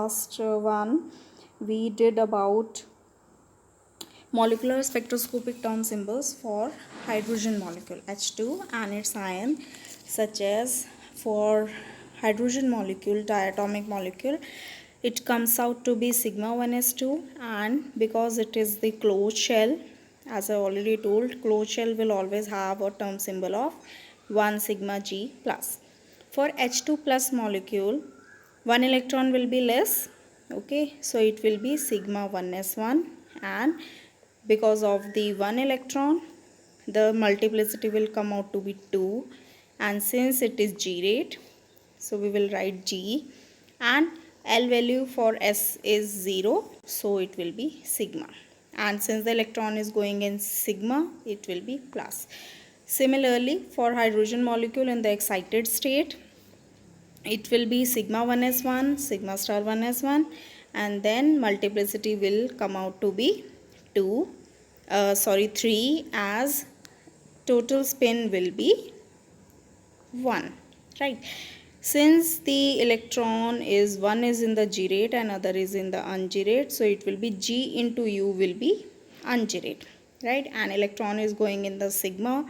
last one we did about molecular spectroscopic term symbols for hydrogen molecule H2 and its ion, such as for hydrogen molecule, diatomic molecule, it comes out to be sigma 1s2, and because it is the closed shell, as I already told, closed shell will always have a term symbol of 1 sigma G plus. For H2 plus molecule, one electron will be less, okay, so it will be sigma 1s1, and because of the one electron the multiplicity will come out to be 2, and since it is G rate, so we will write G, and L value for S is 0, so it will be sigma, and since the electron is going in sigma, it will be plus. Similarly, for hydrogen molecule in the excited state, it will be sigma 1s1, sigma star 1s1, and then multiplicity will come out to be 3, as total spin will be 1, right? Since the electron is one is in the G rate and other is in the un-G rate, so it will be G into U will be un-G rate, right? And electron is going in the sigma,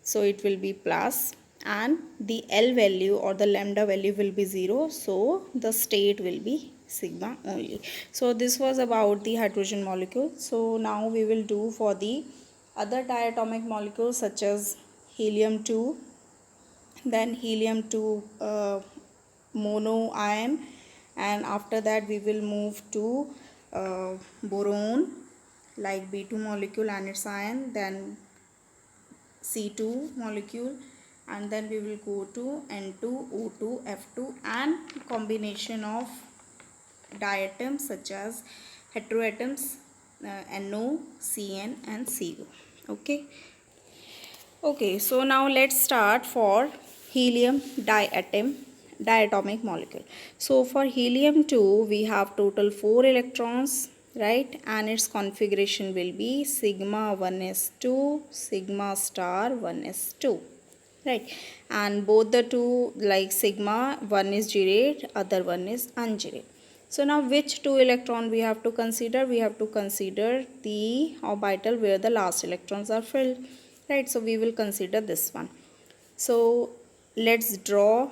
so it will be plus, and the L value or the lambda value will be 0, so the state will be sigma only. So this was about the hydrogen molecule. So now we will do for the other diatomic molecules such as helium 2, then helium 2 mono ion, and after that we will move to boron, like B2 molecule and its ion, then C2 molecule, and then we will go to N2, O2, F2, and combination of diatoms such as heteroatoms NO, CN, and CO. Okay, so now let's start for helium diatomic molecule. So for helium 2 we have total 4 electrons, right, and its configuration will be sigma 1s2, sigma star 1s2, right, and both the two, like sigma, one is G rate, other one is un-G rate. So now which two electron we have to consider? We have to consider the orbital where the last electrons are filled, right? So we will consider this one. So let's draw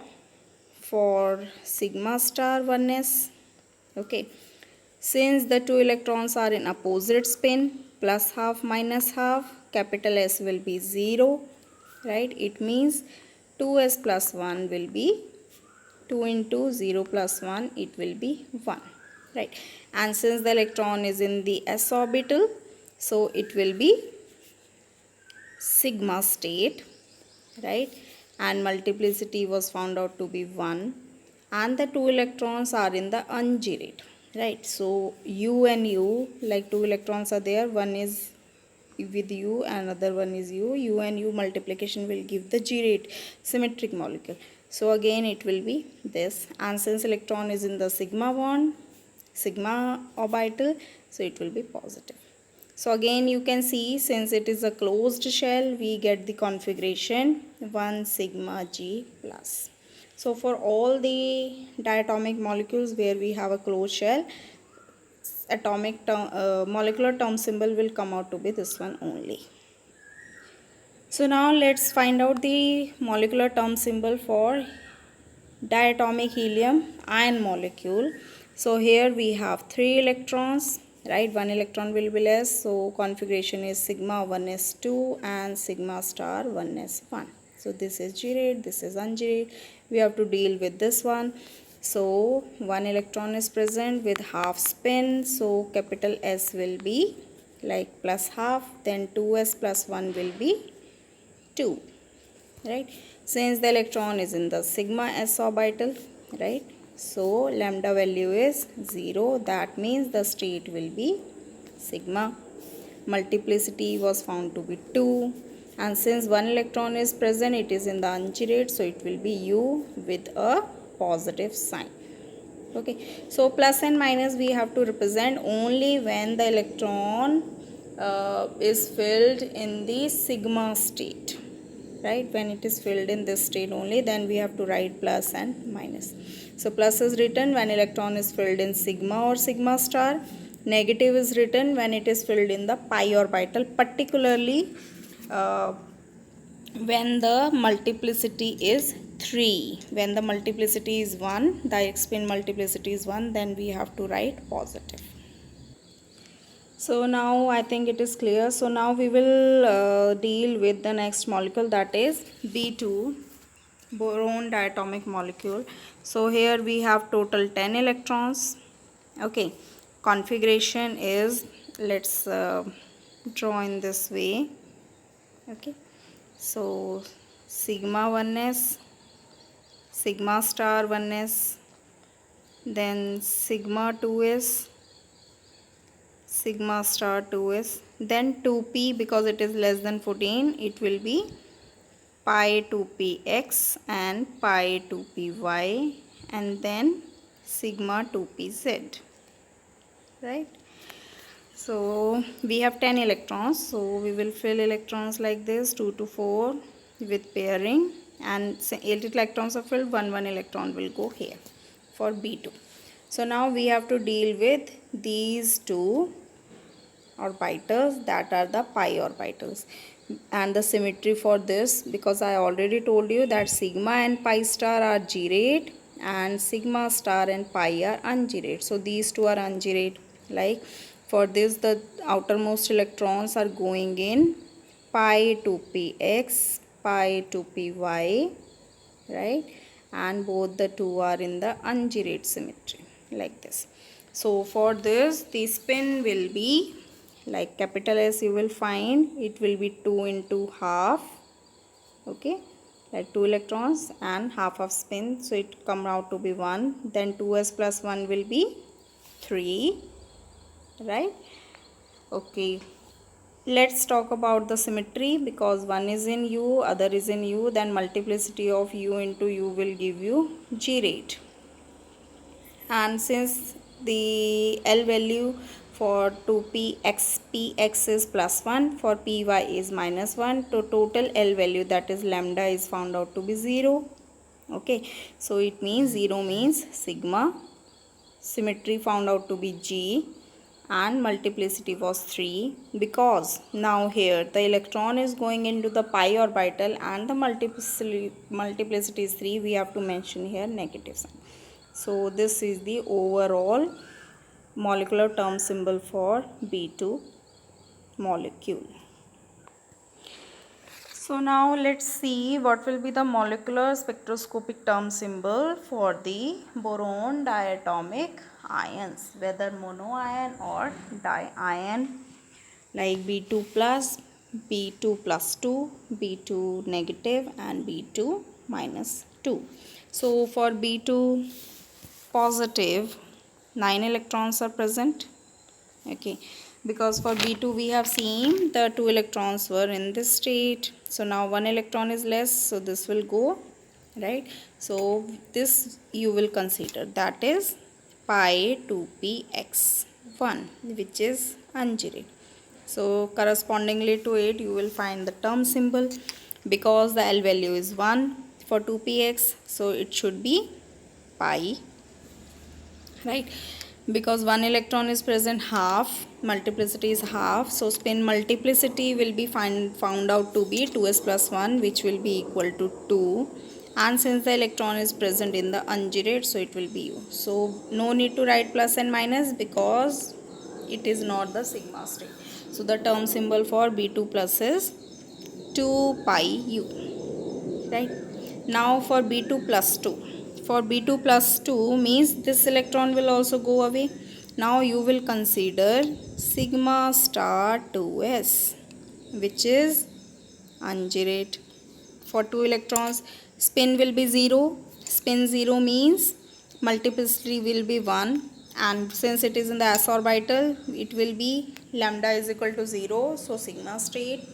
for sigma star 1s. Okay, since the two electrons are in opposite spin, plus half minus half, capital S will be 0, right? It means 2s plus 1 will be 2 into 0 plus 1, it will be 1, right? And since the electron is in the s orbital, so it will be sigma state, right? And multiplicity was found out to be 1, and the two electrons are in the un-G rate, right? So U and U, like two electrons are there, one is with U and other one is U and U multiplication will give the G rate symmetric molecule. So again it will be this, and since electron is in the sigma bond, sigma orbital, so it will be positive. So again you can see, since it is a closed shell, we get the configuration 1 sigma G plus. So for all the diatomic molecules where we have a closed shell, molecular term symbol will come out to be this one only. So now let's find out the molecular term symbol for diatomic helium ion molecule. So here we have 3 electrons, right? One electron will be less, so configuration is sigma 1s2 and sigma star 1s1. So this is G rate, this is un-G rate. We have to deal with this one. So one electron is present with half spin, so capital S will be like plus half, then 2s plus 1 will be 2, right? Since the electron is in the sigma s orbital, right, so lambda value is 0, that means the state will be sigma. Multiplicity was found to be 2, and since one electron is present, it is in the un-G rate, so it will be U with a positive sign. Okay, so plus and minus we have to represent only when the electron is filled in the sigma state. right? When it is filled in this state only, then we have to write plus and minus. So plus is written when electron is filled in sigma or sigma star. Negative is written when it is filled in the pi orbital, particularly when the multiplicity is 3. When the multiplicity is 1, the spin multiplicity is 1, then we have to write positive. So now I think it is clear. So now we will deal with the next molecule, that is B2, boron diatomic molecule. So here we have total 10 electrons. Okay, configuration is, let's draw in this way. Okay, so sigma 1s, sigma star 1s, then sigma 2s, sigma star 2s, then 2p, because it is less than 14, it will be pi 2px and pi 2py, and then sigma 2pz, right? So we have 10 electrons, so we will fill electrons like this, 2 to 4 with pairing, and 8 electrons are filled, 1 electron will go here for B2. So now we have to deal with these two orbitals, that are the pi orbitals, and the symmetry for this, because I already told you that sigma and pi star are G-rate and sigma star and pi are un-G-rate. So these two are un-G-rate. Like for this, the outermost electrons are going in pi 2px, pi 2py, right? And both the two are in the un-G-rate symmetry, like this. So for this, the spin will be like capital S. You will find it will be 2 into half. Okay, like 2 electrons and half of spin, so it come out to be 1. Then 2s plus 1 will be 3, right? Okay, let's talk about the symmetry, because one is in U, other is in U, then multiplicity of U into U will give you G-rate. And since the L value for 2px is plus 1, for py is minus 1, so total L value, that is lambda, is found out to be 0. Okay, so it means 0 means sigma, symmetry found out to be G, and multiplicity was 3, because now here the electron is going into the pi orbital and the multiplicity is 3, we have to mention here negative sign. So this is the overall molecular term symbol for B2 molecule. So now let's see what will be the molecular spectroscopic term symbol for the boron diatomic ions, whether monoion or diion, like B2 plus, B2 plus 2, B2 negative, and B2 minus 2. So for B2 positive, 9 electrons are present. Okay, because for B2 we have seen the 2 electrons were in this state, so now 1 electron is less, so this will go, right? So this you will consider, that is pi 2px1, which is un-G-rate. So correspondingly to it, you will find the term symbol, because the L value is 1 for 2px, so it should be pi, right? Because 1 electron is present, half, multiplicity is half, so spin multiplicity will be found out to be 2s plus 1, which will be equal to 2, and since the electron is present in the un-G-rate, so it will be U. So no need to write plus and minus, because it is not the sigma state. So the term symbol for B2 plus is 2 pi U, right? Now for B2 plus 2, for B2 plus 2 means this electron will also go away. Now you will consider sigma star 2s, which is un-G-rate. For 2 electrons, spin will be 0. Spin 0 means multiplicity will be 1, and since it is in the s orbital, it will be lambda is equal to 0, so sigma state.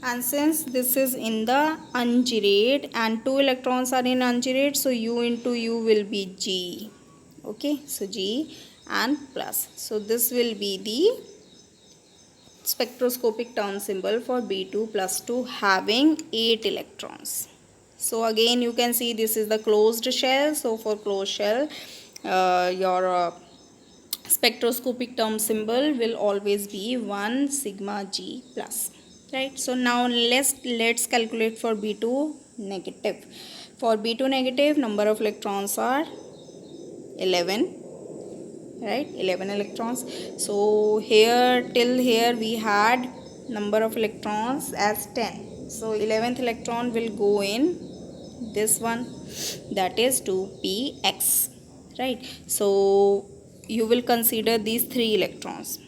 And since this is in the un-G-rate and 2 electrons are in un-G-rate, so U into U will be G. Okay, so G and plus. So this will be the spectroscopic term symbol for B2 plus 2 having 8 electrons. So again you can see this is the closed shell. So for closed shell, your spectroscopic term symbol will always be 1 sigma G plus. Right. So now let's calculate for B2 negative. For B2 negative, number of electrons are 11. Right, 11 electrons. So here till here we had number of electrons as 10. So 11th electron will go in this one, that is 2px. Right, so you will consider these 3 electrons,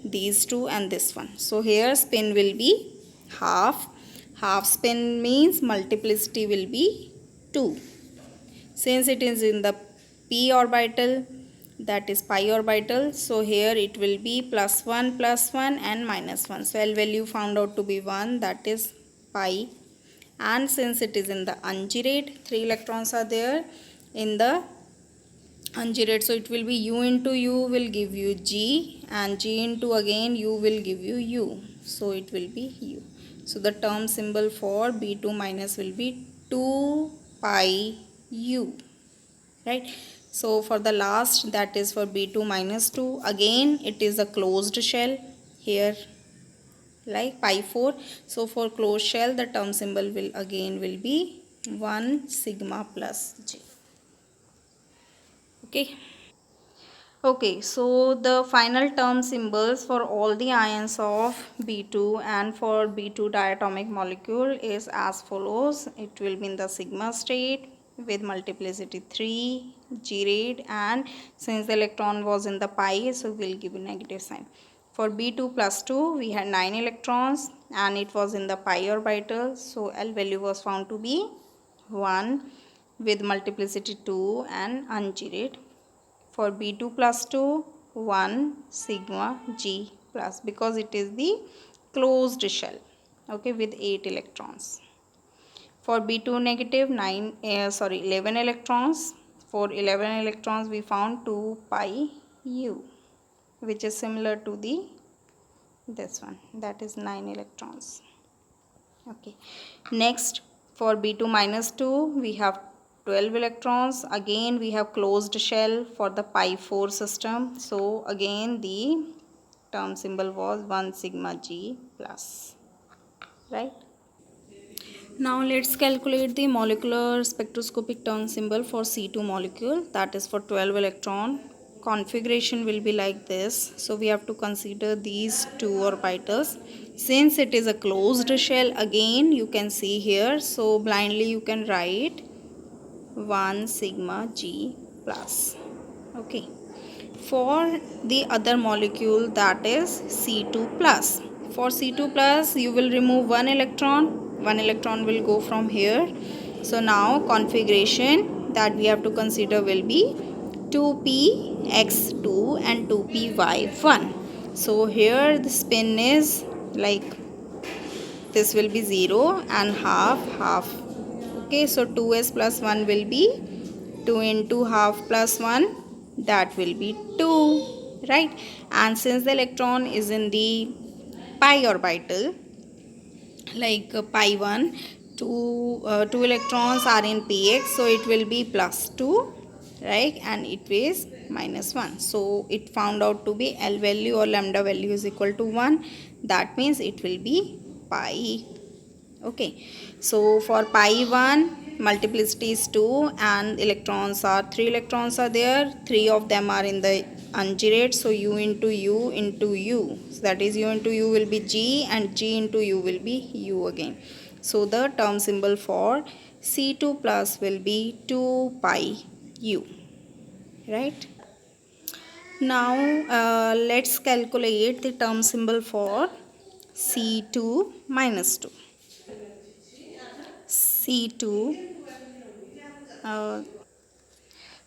these two and this one. So here spin will be half. Half spin means multiplicity will be 2. Since it is in the p orbital, that is pi orbital, so here it will be +1 and -1. So L value found out to be 1, that is pi. And since it is in the ungirate, 3 electrons are there in the ungirate, so it will be u into u will give you g, and g into again u will give you u, so it will be u. So the term symbol for B2 minus will be 2 pi u. Right. So for the last, that is for B2 minus 2, again it is a closed shell here like pi 4. So for closed shell the term symbol will again will be 1 sigma plus J. Okay. Okay, so the final term symbols for all the ions of B2 and for B2 diatomic molecule is as follows. It will be in the sigma state with multiplicity 3, G rate, and since the electron was in the pi, so we'll give a negative sign. For B2 plus 2, we had 9 electrons and it was in the pi orbital, so L value was found to be 1 with multiplicity 2 and ungirate. For B2 plus 2, 1 sigma G plus, because it is the closed shell, okay, with 8 electrons. For B2 negative 11 electrons. For 11 electrons we found 2 pi U, which is similar to the this one, that is 9 electrons. Okay, next for B2 minus 2 we have 12 electrons. Again we have closed shell for the pi 4 system, so again the term symbol was 1 sigma G plus. Right. Now let's calculate the molecular spectroscopic term symbol for C2 molecule, that is for 12 electron. Configuration will be like this. So we have to consider these 2 orbitals. Since it is a closed shell, again you can see here, so blindly you can write 1 sigma G plus. Okay. For the other molecule, that is C2 plus. For C2 plus you will remove one electron will go from here. So now configuration that we have to consider will be 2px2 and 2py1. So here the spin is like this will be 0 and half. Okay, so 2s plus 1 will be 2 into half plus 1, that will be 2. Right, and since the electron is in the pi orbital, like pi 1, 2 electrons are in px, so it will be plus 2. Right, and it is minus 1, so it found out to be L value or lambda value is equal to 1, that means it will be pi. Okay, so for pi 1 multiplicity is 2 and electrons are 3 electrons are there, 3 of them are in the ungirate, so u into u into u, so that is u into u will be G and G into u will be u again. So the term symbol for C2 plus will be 2 pi u. Right. Now let's calculate the term symbol for C2 minus 2. C2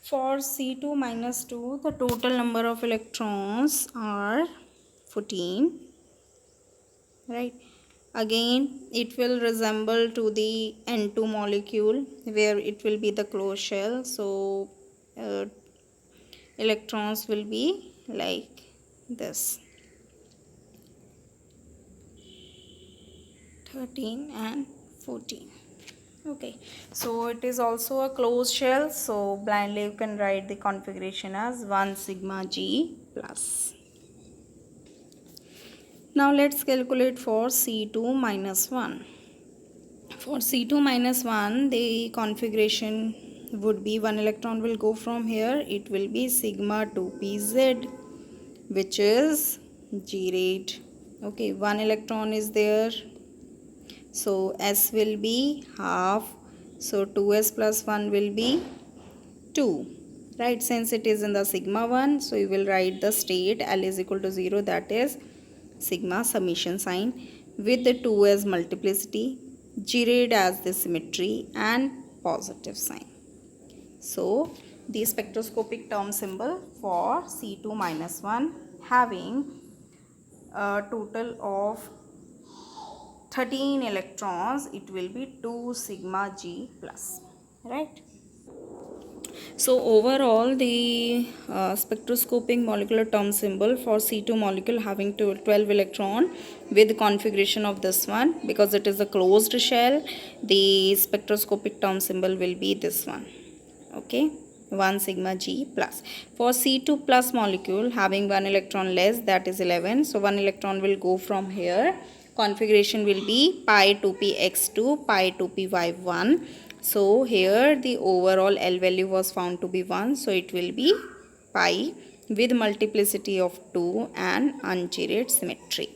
for C2 minus 2, the total number of electrons are 14. Right, again it will resemble to the N2 molecule where it will be the closed shell, so electrons will be like this. 13 and 14. Okay, so it is also a closed shell, so blindly you can write the configuration as 1 sigma g plus. Now let's calculate for C2 minus 1. For C2 minus 1, the configuration would be one electron will go from here, it will be sigma 2pz, which is G rate. Okay, one electron is there, so S will be half, so 2S plus 1 will be 2, right? Since it is in the sigma 1, so you will write the state L is equal to 0, that is sigma summation sign with the 2 as multiplicity, G rate as the symmetry and positive sign. So the spectroscopic term symbol for C2 minus 1 having a total of 13 electrons, it will be 2 sigma G plus, right? So overall the spectroscopic molecular term symbol for C2 molecule having 12 electron with the configuration of this one, because it is a closed shell, the spectroscopic term symbol will be this one. Okay, 1 sigma G plus. For C2 plus molecule having 1 electron less, that is 11, so 1 electron will go from here. Configuration will be pi 2px2 pi 2py1. So here the overall L value was found to be 1, so it will be pi with multiplicity of 2 and unchanged symmetry.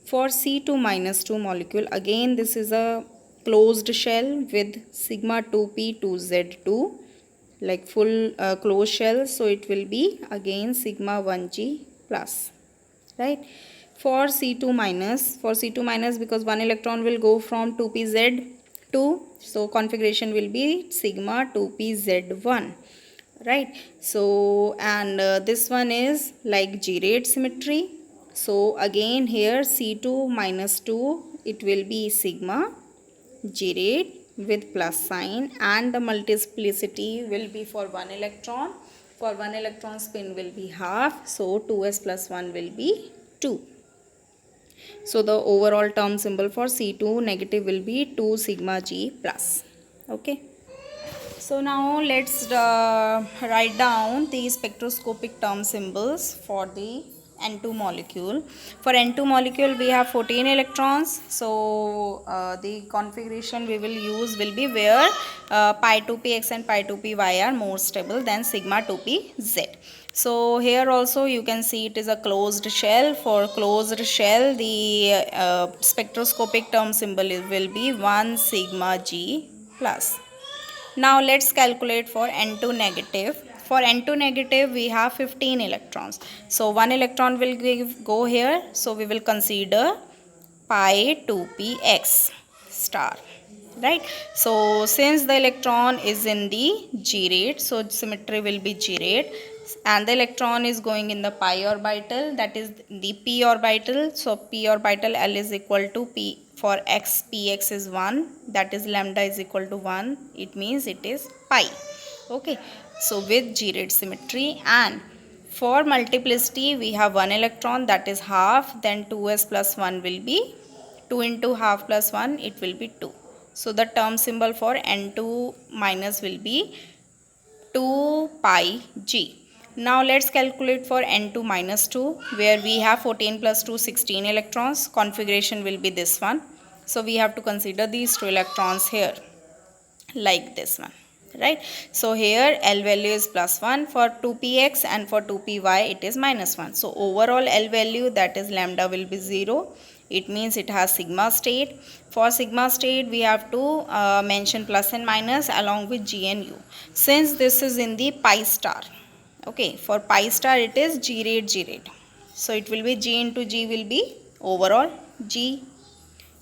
For C2 minus 2 molecule, again this is a closed shell with sigma 2p 2z2, like full closed shell, so it will be again sigma 1g plus, right? For C2 minus, because one electron will go from 2pz2, so configuration will be sigma 2pz1, right? So and this one is like G rate symmetry, so again here C2 minus 2, it will be sigma G rate with plus sign, and the multiplicity will be for one electron. For one electron spin will be half, so 2s plus 1 will be 2. So the overall term symbol for C2 negative will be 2 sigma G plus. Okay. So now let's write down the spectroscopic term symbols for the N2 molecule. For N2 molecule we have 14 electrons. So the configuration we will use will be where pi 2px and pi 2py are more stable than sigma 2pz. So here also you can see it is a closed shell. For closed shell the spectroscopic term symbol will be 1 sigma G plus. Now let's calculate for N2 negative. For N2 negative we have 15 electrons. So one electron will go here. So we will consider pi 2px star, right? So since the electron is in the G rate, so symmetry will be G rate, and the electron is going in the pi orbital, that is the p orbital. So p orbital L is equal to p, for x px is 1, that is lambda is equal to 1, it means it is pi. Okay, so with G rate symmetry, and for multiplicity we have one electron, that is half, then 2s plus 1 will be 2 into half plus 1, it will be 2. So the term symbol for N2 minus will be 2 pi G. Now let's calculate for N2 minus 2, where we have 14 plus 2 16 electrons. Configuration will be this one. So we have to consider these 2 electrons here, like this one, right? So here L value is plus 1 for 2px, and for 2py it is minus 1. So overall L value, that is lambda, will be 0. It means it has sigma state. For sigma state we have to mention plus and minus along with G and U. Since this is in the pi star, okay, for pi star it is G rate. So it will be G into G will be overall G,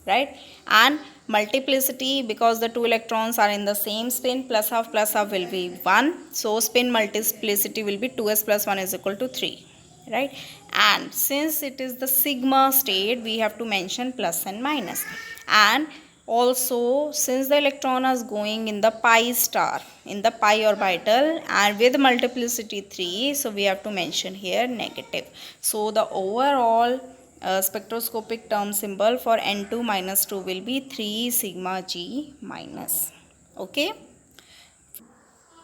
right? And multiplicity, because the two electrons are in the same spin, plus half will be 1. So spin multiplicity will be 2s plus 1 is equal to 3, right? And since it is the sigma state, we have to mention plus and minus. And also since the electron is going in the pi star, in the pi orbital, and with multiplicity 3, so we have to mention here negative. So the overall spectroscopic term symbol for N2 minus 2 will be 3 sigma G minus. Okay.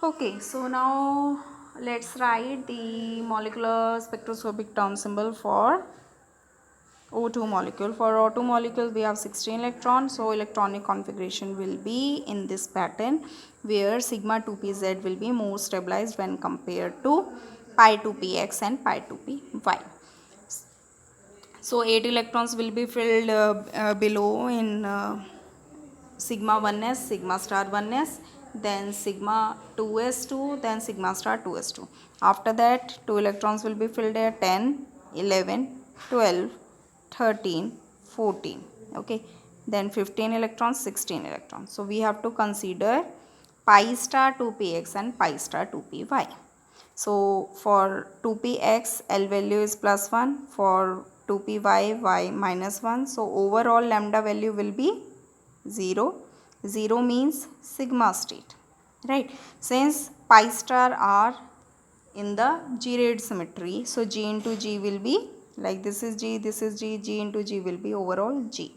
Okay, so now let's write the molecular spectroscopic term symbol for O2 molecule. For O2 molecule we have 16 electrons, so electronic configuration will be in this pattern where sigma 2pz will be more stabilized when compared to pi 2px and pi 2py. So 8 electrons will be filled below in sigma 1s, sigma star 1s, then sigma 2s2, then sigma star 2s2. After that 2 electrons will be filled at 10, 11, 12, 13, 14. Okay, then 15 electrons, 16 electrons. So we have to consider pi star 2px and pi star 2py. So for 2px L value is plus 1, for 2py y minus 1. So overall lambda value will be 0. 0 means sigma state, right? Since pi star are in the G-rayed symmetry, so G into G will be like this is G, this is G, G into G will be overall G.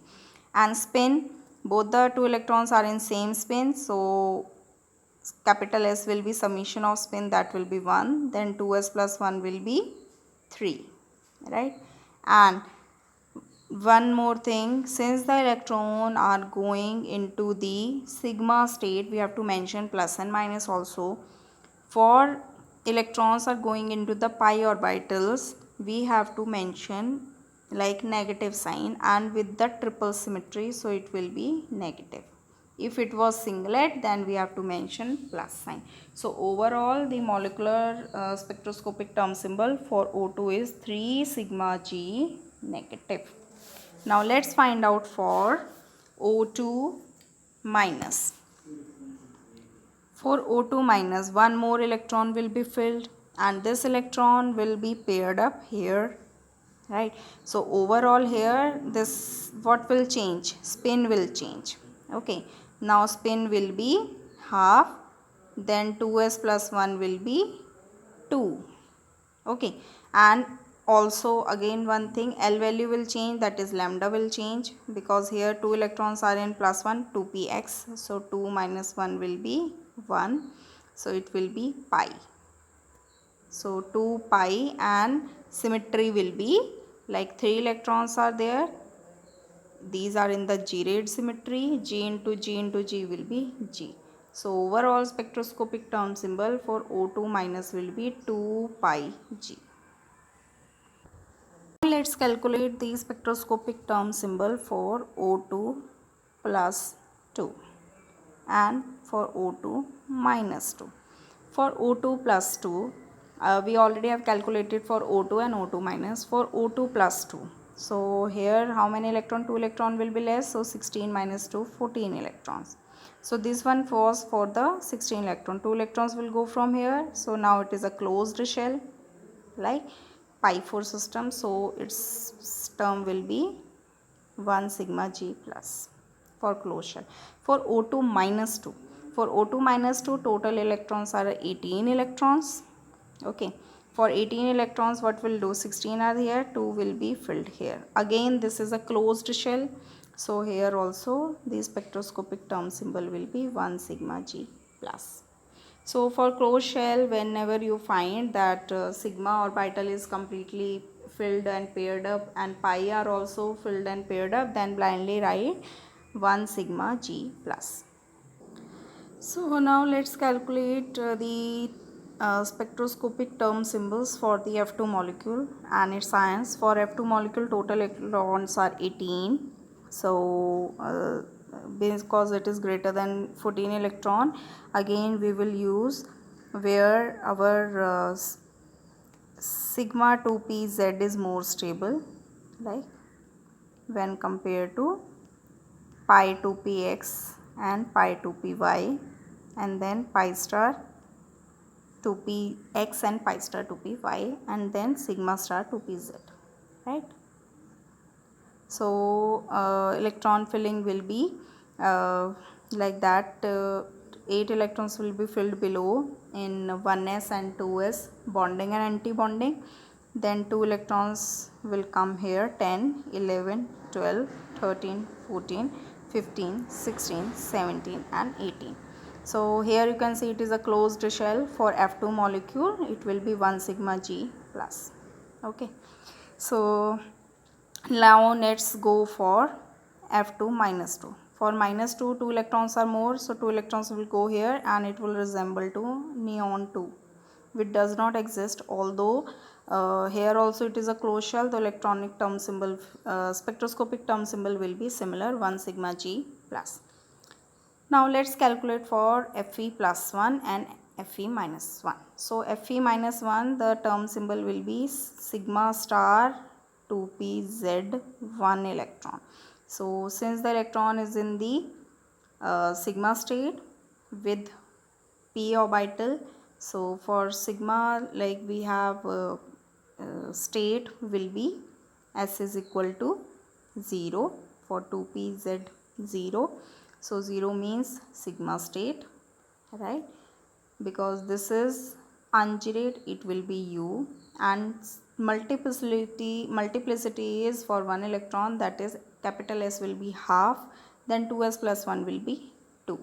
And spin, both the two electrons are in same spin, so capital S will be summation of spin, that will be 1, then 2s plus 1 will be 3, right? And one more thing, since the electron are going into the sigma state, we have to mention plus and minus also. For electrons are going into the pi orbitals, we have to mention like negative sign, and with the triple symmetry, so it will be negative. If it was singlet, then we have to mention plus sign. So overall the molecular spectroscopic term symbol for O2 is 3 sigma G negative. Now let's find out for O2 minus. For O2 minus, one more electron will be filled and this electron will be paired up here, right? So overall here this what will change? Spin will change. Okay, now spin will be half, then 2s plus 1 will be 2. Okay, and also again one thing, L value will change, that is lambda will change, because here 2 electrons are in plus 1, 2px, so 2 minus 1 will be 1, so it will be pi. So 2 pi, and symmetry will be like 3 electrons are there, these are in the G-rayed symmetry, G into G into G will be G. So overall spectroscopic term symbol for O2 minus will be 2 pi G. Let's calculate the spectroscopic term symbol for O2 plus 2 and for O2 minus 2. For O2 plus 2, we already have calculated for O2 and O2 minus. For O2 plus 2, so here how many electron? 2 electron will be less, so 16 minus 2, 14 electrons. So this one was for the 16 electron, 2 electrons will go from here, so now it is a closed shell like pi 4 system, so its term will be 1 sigma G plus for closed shell. For O2 minus 2, for O2 minus 2 total electrons are 18 electrons. Okay, for 18 electrons what will do? 16 are here, 2 will be filled here. Again this is a closed shell, so here also the spectroscopic term symbol will be 1 sigma G plus. So for closed shell, whenever you find that sigma orbital is completely filled and paired up and pi are also filled and paired up, then blindly write 1 sigma G plus. So now let's calculate the spectroscopic term symbols for the F2 molecule and its ions. For F2 molecule total electrons are 18. So because it is greater than 14 electron, again we will use where our sigma 2pz is more stable, like when compared to pi 2px and pi 2py, and then pi star 2px and pi star 2py, and then sigma star 2pz, right? So electron filling will be like that, 8 electrons will be filled below in 1s and 2s bonding and anti-bonding, then 2 electrons will come here, 10, 11, 12, 13, 14, 15, 16, 17 and 18. So here you can see it is a closed shell. For F2 molecule it will be 1 sigma G plus. Okay, so now let's go for F2 minus 2. For minus 2, 2 electrons are more, so 2 electrons will go here and it will resemble to neon 2, which does not exist, although here also it is a closed shell. The electronic term symbol, spectroscopic term symbol will be similar, 1 sigma G plus. Now let's calculate for Fe plus 1 and Fe minus 1. So Fe minus 1, the term symbol will be sigma star 2pz 1 electron. So since the electron is in the sigma state with p orbital, so for sigma, like we have state will be s is equal to 0 for 2pz 0. So 0 means sigma state, right? Because this is ungirate, it will be u, and multiplicity is for 1 electron, that is capital S will be half, then 2s plus 1 will be 2.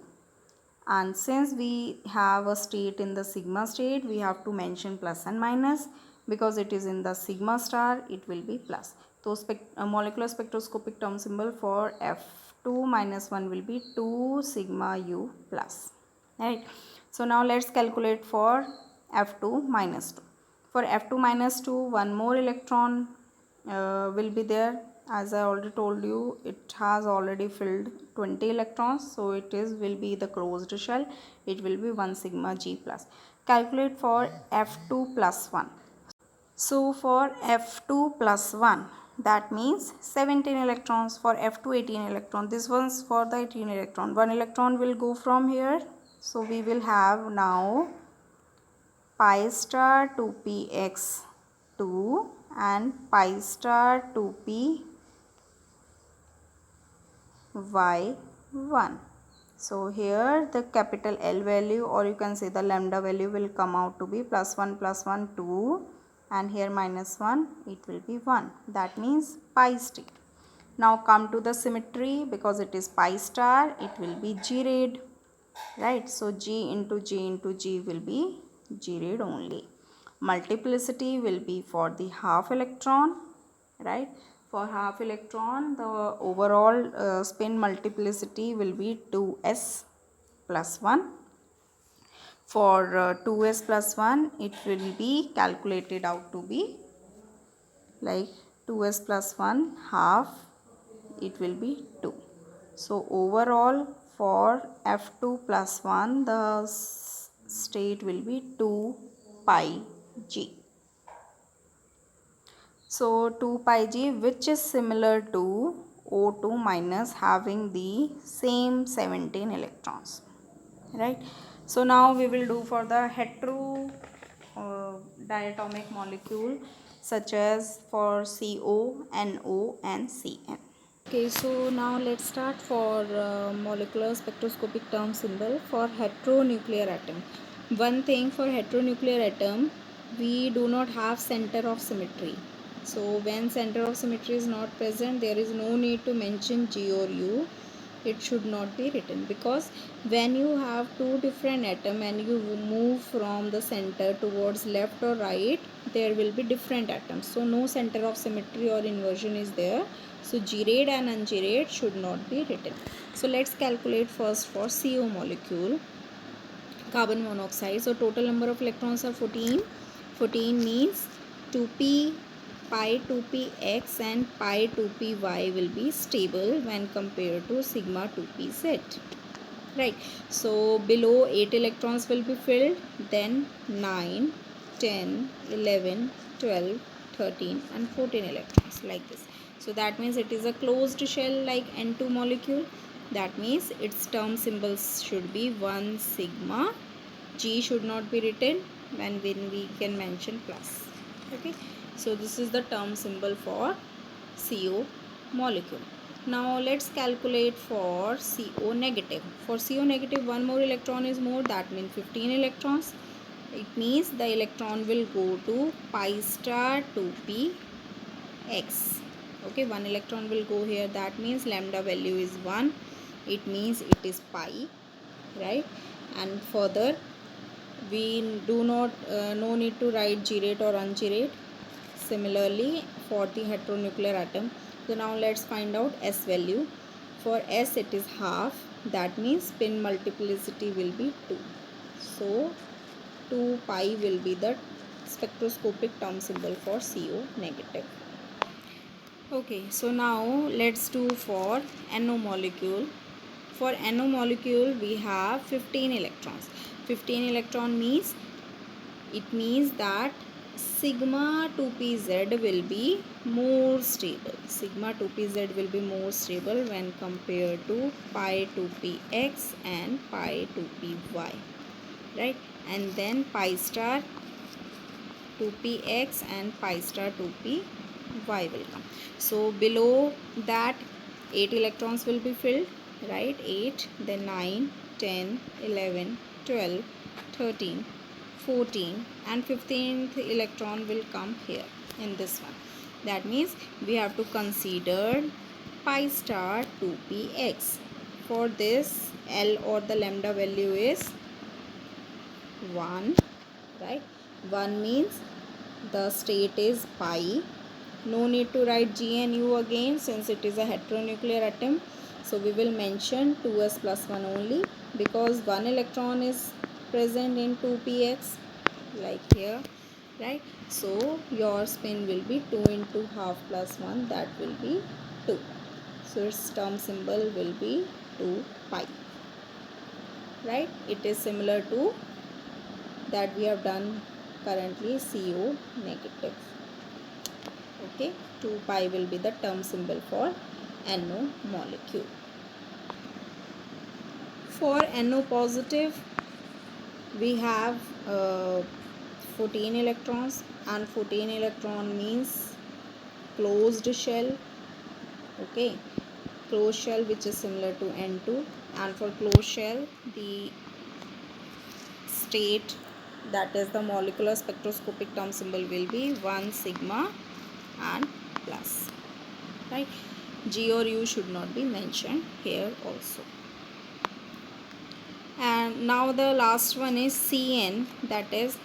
And since we have a state in the sigma state, we have to mention plus and minus, because it is in the sigma star, it will be plus. So molecular spectroscopic term symbol for F2 minus 1 will be 2 sigma u plus, right? So now let's calculate for F2 minus 2. For F2 minus 2, one more electron will be there. As I already told you, it has already filled 20 electrons, so it will be the closed shell. It will be 1 sigma G plus. Calculate for F2 plus 1. So for F2 plus 1, that means 17 electrons. For F2 18 electron. This one's for the 18 electron. 1 electron will go from here. So we will have now pi star 2px2 and pi star 2py1. So here the capital L value, or you can say the lambda value, will come out to be plus 1 2, and here minus 1, it will be 1. That means pi state. Now come to the symmetry. Because it is pi star, it will be G rayed, right? So G into G into G will be G rayed only. Multiplicity will be for the half electron, right? For half electron, the overall spin multiplicity will be 2s plus 1. For 2s plus 1, it will be calculated out to be like 2s plus 1 half, it will be 2. So overall for F2 plus 1, the state will be 2 pi G. So 2 pi G, which is similar to O2 minus, having the same 17 electrons, right? So now we will do for the hetero diatomic molecule, such as for CO, NO and CN. Okay, so now let's start for molecular spectroscopic term symbol for heteronuclear atom. One thing for heteronuclear atom, we do not have center of symmetry. So when center of symmetry is not present, there is no need to mention G or U. It should not be written, because when you have two different atoms and you move from the center towards left or right, there will be different atoms. So no center of symmetry or inversion is there. So G rayed and un-G rayed should not be written. So let's calculate first for CO molecule, carbon monoxide. So total number of electrons are 14. 14 means 2p pi 2px and pi 2py will be stable when compared to sigma 2pz, right? So below 8 electrons will be filled, then 9, 10, 11, 12, 13 and 14 electrons, like this. So that means it is a closed shell like N2 molecule. That means its term symbols should be 1 sigma. G should not be written, when we can mention plus. Okay, so this is the term symbol for CO molecule. Now let's calculate for CO negative. For CO negative, one more electron is more, that means 15 electrons. it means the electron will go to pi star 2p x. Okay, one electron will go here, that means lambda value is 1, it means it is pi, right? And further we do not no need to write G rate or un-G rate. Similarly for the heteronuclear atom, so now let's find out S value. For S it is half, that means spin multiplicity will be 2, so 2 pi will be the spectroscopic term symbol for CO negative. Okay, so now let's do for NO molecule. For NO molecule we have 15 electrons. 15 electron means, it means that sigma 2pz will be more stable. Sigma 2pz will be more stable when compared to pi 2px and pi 2py, right? And then pi star 2px and pi star 2py will come. So below that 8 electrons will be filled, right? 8, then 9, 10, 11, 12, 13, 14 and 15th electron will come here in this one. That means we have to consider pi star 2px. For this L or the lambda value is 1, right? 1 means the state is pi. No need to write G and U again since it is a heteronuclear atom. So we will mention 2s plus 1 only, because 1 electron is present in 2px, like here, right? So your spin will be 2 into half plus 1, that will be 2. So its term symbol will be 2 pi, right? It is similar to that we have done currently, CO negative. Okay, 2 pi will be the term symbol for NO molecule. For NO positive we have 14 electrons, and 14 electron means closed shell. Okay, closed shell which is similar to N2, and for closed shell the state, that is the molecular spectroscopic term symbol, will be 1 sigma and plus, right? G or U should not be mentioned here also. And now the last one is CN, that is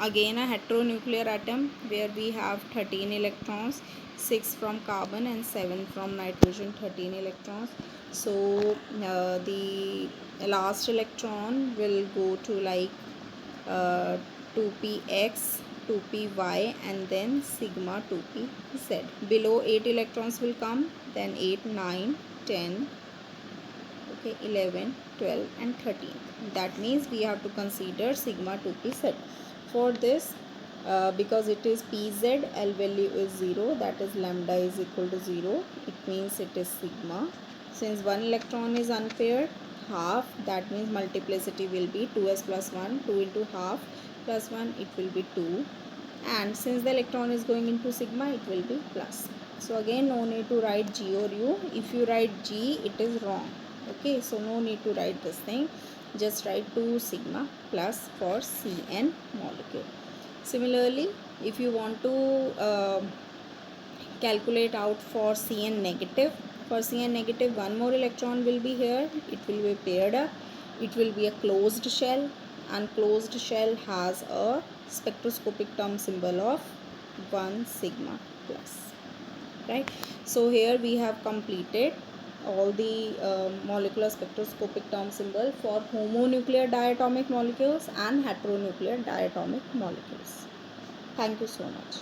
again a heteronuclear atom where we have 13 electrons, 6 from carbon and 7 from nitrogen, 13 electrons. So the last electron will go to like 2px, 2py and then sigma 2pz. Below 8 electrons will come, then 8, 9, 10, okay, 11, 12 and 13. That means we have to consider sigma 2pz. For this because it is pz, L value is 0, that is lambda is equal to 0, it means it is sigma. Since one electron is unpaired, half, that means multiplicity will be 2s plus 1, 2 into half plus 1, it will be 2, and since the electron is going into sigma, it will be plus. So again no need to write G or U. If you write G, it is wrong. Okay, so no need to write this thing, just write 2 sigma plus for CN molecule. Similarly, if you want to calculate out for CN negative, for CN negative one more electron will be here, it will be paired up, it will be a closed shell, and closed shell has a spectroscopic term symbol of 1 sigma plus, right? So here we have completed all the molecular spectroscopic term symbol for homonuclear diatomic molecules and heteronuclear diatomic molecules. Thank you so much.